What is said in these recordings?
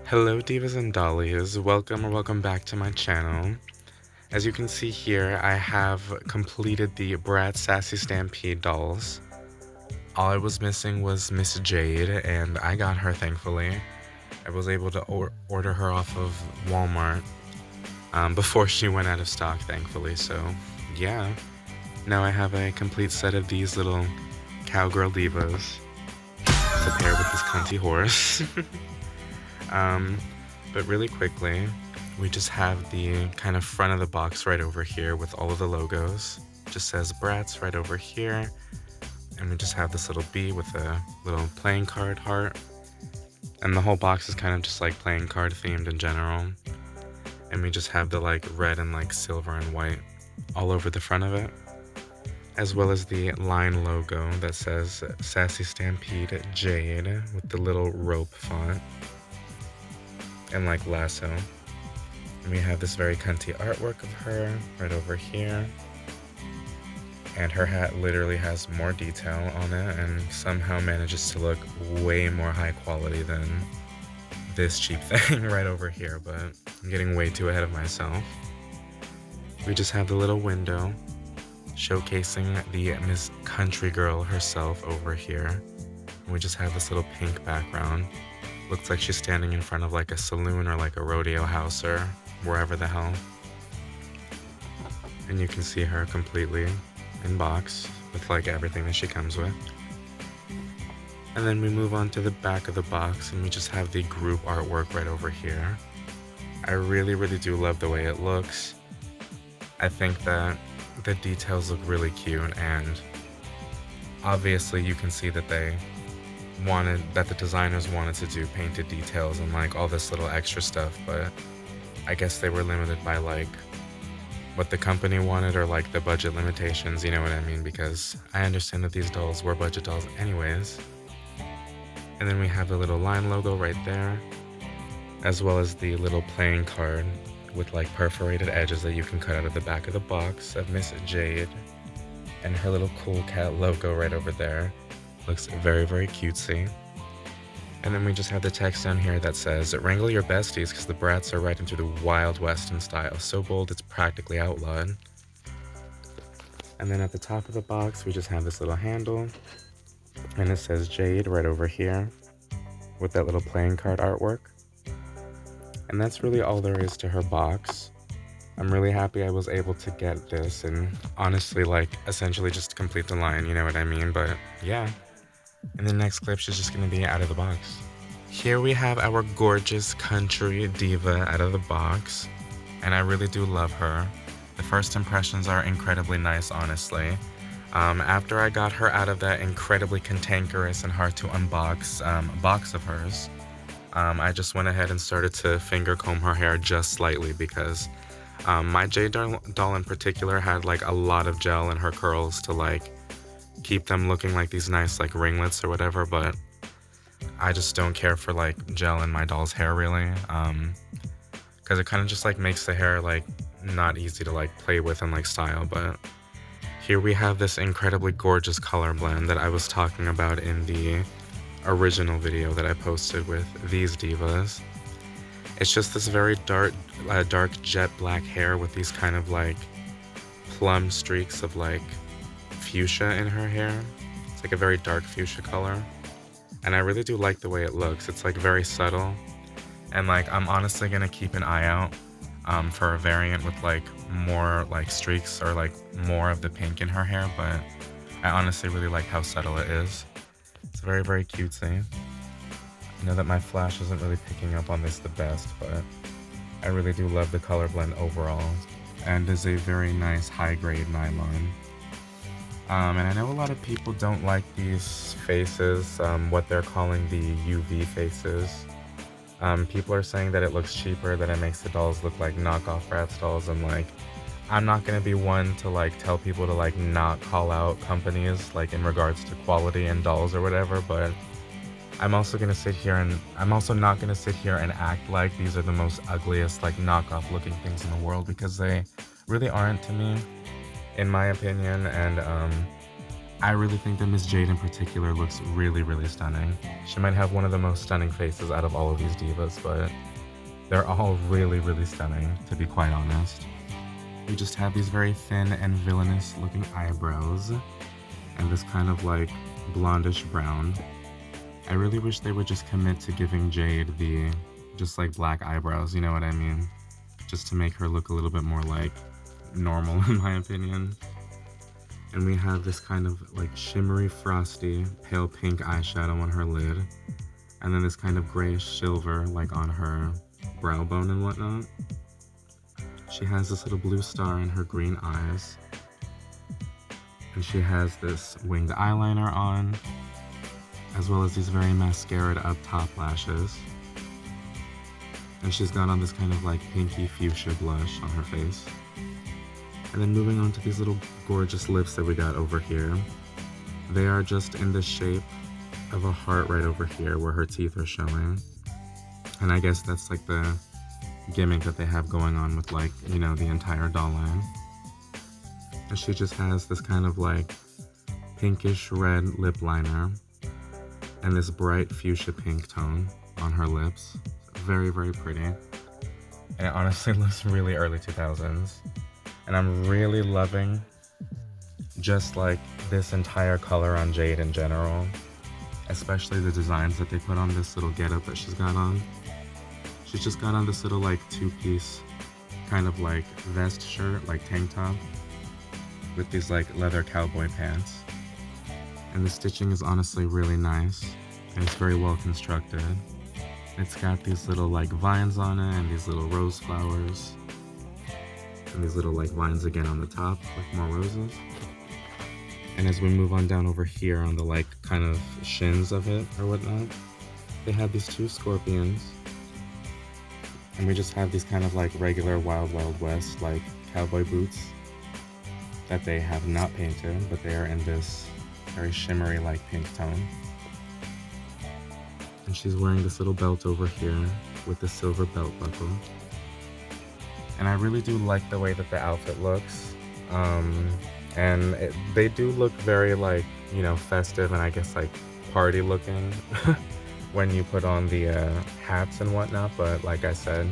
Hello divas and dollies, welcome back to my channel. As you can see here, I have completed the Bratz Sassy Stampede dolls. All I was missing was Miss Jade, and I got her thankfully. I was able to order her off of Walmart before she went out of stock thankfully, so yeah. Now I have a complete set of these little cowgirl divas to pair with this cunty horse. But really quickly, we just have the kind of front of the box right over here with all of the logos. Just says Bratz right over here. And we just have this little bee with a little playing card heart. And the whole box is kind of just like playing card themed in general. And we just have the like red and like silver and white all over the front of it. As well as the line logo that says Sassy Stampede Jade with the little rope font. And like lasso. And we have this very cunty artwork of her right over here. And her hat literally has more detail on it and somehow manages to look way more high quality than this cheap thing right over here, but I'm getting way too ahead of myself. We just have the little window showcasing the Miss Country Girl herself over here. And we just have this little pink background. Looks like she's standing in front of like a saloon or like a rodeo house or wherever the hell. And you can see her completely in box with like everything that she comes with. And then we move on to the back of the box and we just have the group artwork right over here. I really do love the way it looks. I think that the details look really cute, and obviously you can see that the designers wanted to do painted details and like all this little extra stuff, but I guess they were limited by like what the company wanted or like the budget limitations, you know what I mean? Because I understand that these dolls were budget dolls anyways. And then we have the little line logo right there, as well as the little playing card with like perforated edges that you can cut out of the back of the box of Miss Jade. And her little cool cat logo right over there. Looks very cutesy. And then we just have the text down here that says, "Wrangle your besties because the Bratz are right into the Wild West in style. So bold it's practically outlawed." And then at the top of the box, we just have this little handle. And it says Jade right over here with that little playing card artwork. And that's really all there is to her box. I'm really happy I was able to get this and honestly like essentially just complete the line, you know what I mean? But yeah. In the next clip, she's just gonna be out of the box. Here we have our gorgeous country diva out of the box, and I really do love her. The first impressions are incredibly nice, honestly. After I got her out of that incredibly cantankerous and hard to unbox box of hers, I just went ahead and started to finger comb her hair just slightly because my Jade doll in particular had like a lot of gel in her curls to like keep them looking like these nice like ringlets or whatever, but I just don't care for like gel in my doll's hair really, because it kind of just like makes the hair like not easy to like play with and like style. But here we have this incredibly gorgeous color blend that I was talking about in the original video that I posted with these divas. It's just this very dark jet black hair with these kind of like plum streaks of like fuchsia in her hair. It's like a very dark fuchsia color, and I really do like the way it looks. It's like very subtle, and like I'm honestly gonna keep an eye out for a variant with like more like streaks or like more of the pink in her hair, but I honestly really like how subtle it is. It's very cutesy. I know that my flash isn't really picking up on this the best, but I really do love the color blend overall, and is a very nice high-grade nylon. And I know a lot of people don't like these faces, what they're calling the UV faces. People are saying that it looks cheaper, that it makes the dolls look like knockoff Bratz dolls, and like, I'm not gonna be one to like tell people to like not call out companies like in regards to quality and dolls or whatever, but I'm also not gonna sit here and act like these are the most ugliest like knockoff looking things in the world, because they really aren't to me, in my opinion. And I really think that Miss Jade in particular looks really, really stunning. She might have one of the most stunning faces out of all of these divas, but they're all really, really stunning, to be quite honest. We just have these very thin and villainous looking eyebrows, and this kind of like blondish brown. I really wish they would just commit to giving Jade the just like black eyebrows, you know what I mean? Just to make her look a little bit more like normal in my opinion. And we have this kind of like shimmery, frosty, pale pink eyeshadow on her lid. And then this kind of grayish silver like on her brow bone and whatnot. She has this little blue star in her green eyes. And she has this winged eyeliner on, as well as these very mascaraed up top lashes. And she's got on this kind of like pinky fuchsia blush on her face. And then moving on to these little gorgeous lips that we got over here. They are just in the shape of a heart right over here where her teeth are showing. And I guess that's like the gimmick that they have going on with like, you know, the entire doll line. And she just has this kind of like pinkish red lip liner and this bright fuchsia pink tone on her lips. Very, very pretty. And it honestly looks really early 2000s. And I'm really loving just like this entire color on Jade in general, especially the designs that they put on this little getup that she's got on. She's just got on this little like two-piece kind of like vest shirt, like tank top, with these like leather cowboy pants. And the stitching is honestly really nice, and it's very well constructed. It's got these little like vines on it, and these little rose flowers, and these little like vines again on the top with more roses. And as we move on down over here on the like kind of shins of it or whatnot, they have these two scorpions. And we just have these kind of like regular Wild Wild West like cowboy boots that they have not painted, but they are in this very shimmery like pink tone. And she's wearing this little belt over here with the silver belt buckle. And I really do like the way that the outfit looks. They do look very like, you know, festive and I guess like party looking when you put on the hats and whatnot. But like I said,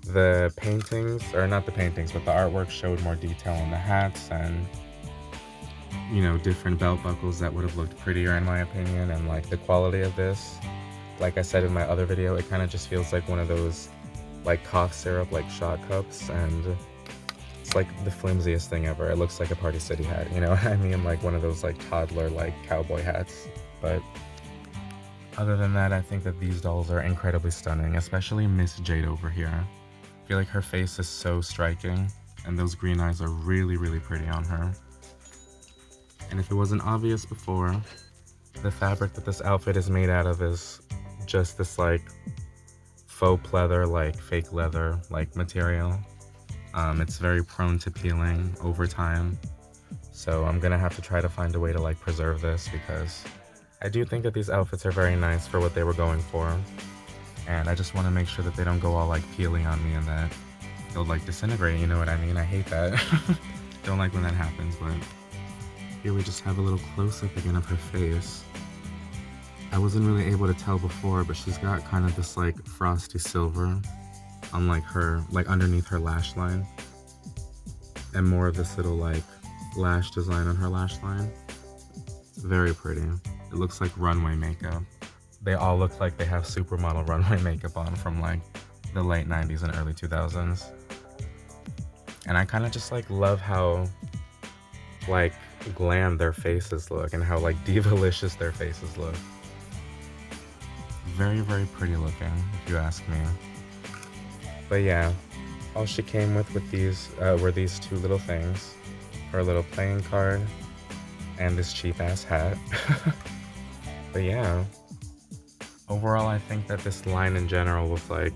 the paintings, or not the paintings, but the artwork showed more detail on the hats and, you know, different belt buckles that would have looked prettier in my opinion. And like the quality of this, like I said in my other video, it kind of just feels like one of those like cough syrup like shot cups, and it's like the flimsiest thing ever. It looks like a Party City hat, you know what I mean? Like one of those like toddler like cowboy hats. But other than that, I think that these dolls are incredibly stunning, especially Miss Jade over here. I feel like her face is so striking, and those green eyes are really, really pretty on her. And if it wasn't obvious before, the fabric that this outfit is made out of is just this like faux pleather, like fake leather like material. It's very prone to peeling over time, so I'm gonna have to try to find a way to like preserve this, because I do think that these outfits are very nice for what they were going for, and I just want to make sure that they don't go all like peeling on me and that they'll like disintegrate, you know what I mean? I hate that. Don't like when that happens. But here we just have a little close-up again of her face. I wasn't really able to tell before, but she's got kind of this like frosty silver on like her, like underneath her lash line, and more of this little like lash design on her lash line. It's very pretty. It looks like runway makeup. They all look like they have supermodel runway makeup on from like the late 90s and early 2000s. And I kind of just like love how like glam their faces look and how like diva-licious their faces look. Very, very pretty looking, if you ask me. But yeah, all she came with these were these two little things. Her little playing card and this cheap-ass hat. But yeah, overall I think that this line in general was like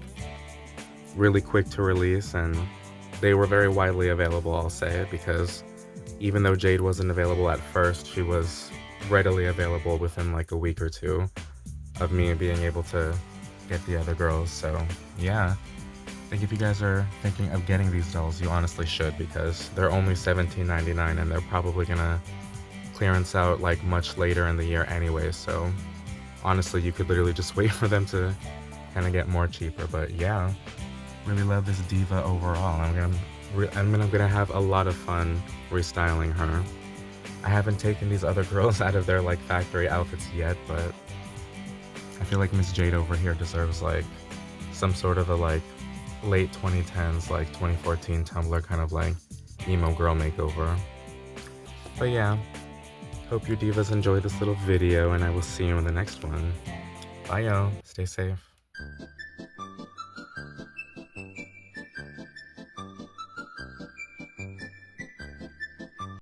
really quick to release, and they were very widely available, I'll say, because even though Jade wasn't available at first, she was readily available within like a week or two of me being able to get the other girls. So yeah, I think if you guys are thinking of getting these dolls, you honestly should, because they're only $17.99 and they're probably gonna clearance out like much later in the year anyway, so honestly, you could literally just wait for them to kind of get more cheaper. But yeah, really love this diva overall. I'm gonna have a lot of fun restyling her. I haven't taken these other girls out of their like factory outfits yet, but I feel like Miss Jade over here deserves like some sort of a like late 2010s, like 2014 Tumblr kind of like emo girl makeover. But yeah, hope you divas enjoyed this little video, and I will see you in the next one. Bye y'all, stay safe.